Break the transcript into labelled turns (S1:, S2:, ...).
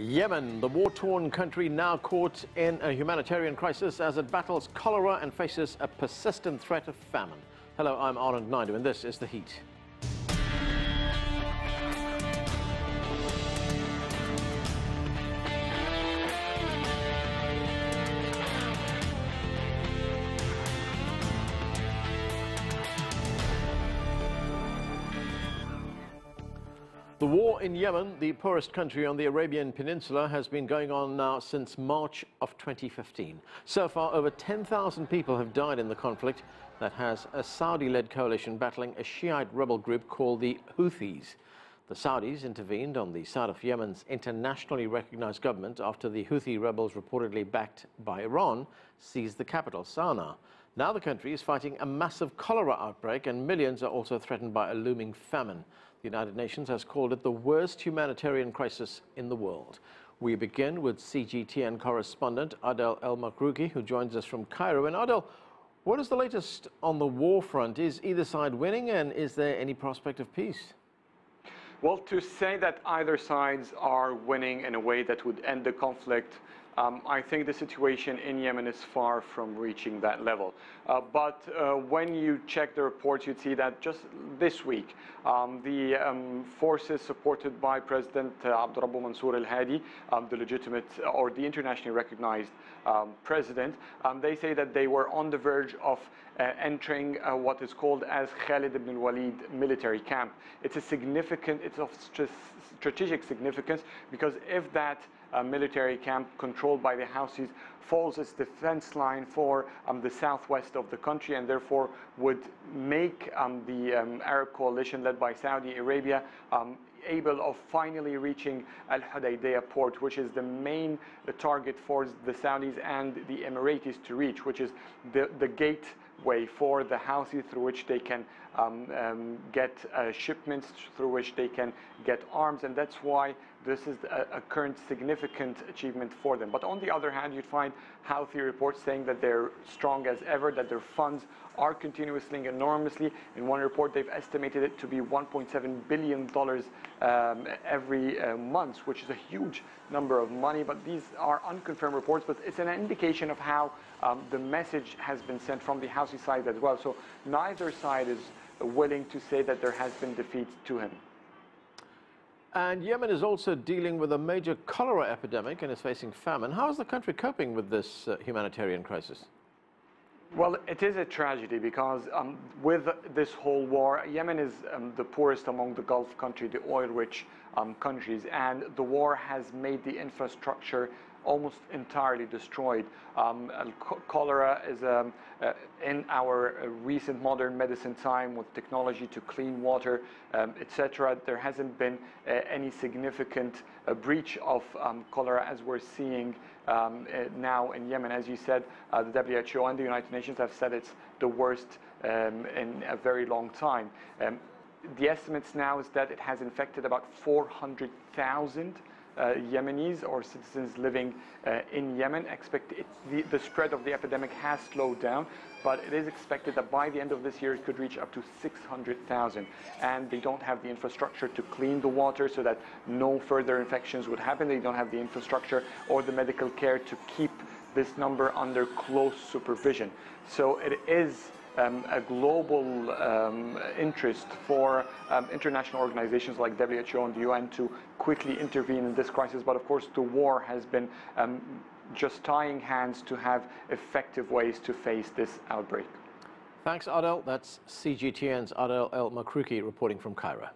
S1: Yemen, the war-torn country now caught in a humanitarian crisis as it battles cholera and faces a persistent threat of famine. Hello, I'm Anand Naidu and this is The Heat. The war in Yemen, the poorest country on the Arabian Peninsula, has been going on now since March of 2015. So far, over 10,000 people have died in the conflict that has a Saudi-led coalition battling a Shiite rebel group called the Houthis. The Saudis intervened on the side of Yemen's internationally recognized government after the Houthi rebels, reportedly backed by Iran, seized the capital, Sana'a. Now the country is fighting a massive cholera outbreak and millions are also threatened by a looming famine. The United Nations has called it the worst humanitarian crisis in the world. We begin with CGTN correspondent Adel Mahrouky, who joins us from Cairo. And Adel, what is the latest on the war front? Is either side winning, and is there any prospect of peace?
S2: Well, to say that either sides are winning in a way that would end the conflict, I think the situation in Yemen is far from reaching that level. But when you check the reports, you'd see that just this week, the forces supported by President Abdurrabbu Mansour al-Hadi, the legitimate or the internationally recognized president, they say that they were on the verge of entering what is called as Khalid ibn al-Walid military camp. It's of strategic significance because if that military camp controlled by the Houthis falls as defense line for the southwest of the country, and therefore would make the Arab coalition led by Saudi Arabia able of finally reaching Al-Hudaybiyah port, which is the main target for the Saudis and the Emiratis to reach, which is the gateway for the Houthis through which they can get shipments, through which they can get arms, and that's why this is a current significant achievement for them. But on the other hand, you'd find Houthi reports saying that they're strong as ever, that their funds are continuously enormously. In one report, they've estimated it to be $1.7 billion every month, which is a huge number of money. But these are unconfirmed reports, but it's an indication of how the message has been sent from the Houthi side as well. So neither side is willing to say that there has been defeat to him.
S1: And Yemen is also dealing with a major cholera epidemic and is facing famine. How is the country coping with this humanitarian crisis?
S2: Well, it is a tragedy because with this whole war, Yemen is the poorest among the Gulf countries, the oil-rich countries, and the war has made the infrastructure almost entirely destroyed. Cholera is in our recent modern medicine time with technology to clean water, etc. There hasn't been any significant breach of cholera as we're seeing now in Yemen. As you said, the WHO and the United Nations have said it's the worst in a very long time. The estimates now is that it has infected about 400,000 Yemenis or citizens living in Yemen. The spread of the epidemic has slowed down, but it is expected that by the end of this year it could reach up to 600,000. And they don't have the infrastructure to clean the water so that no further infections would happen. They don't have the infrastructure or the medical care to keep this number under close supervision. So it is a global interest for international organizations like WHO and the UN to quickly intervene in this crisis. But of course, the war has been just tying hands to have effective ways to face this outbreak.
S1: Thanks, Adel. That's CGTN's Adel Mahrouky reporting from Cairo.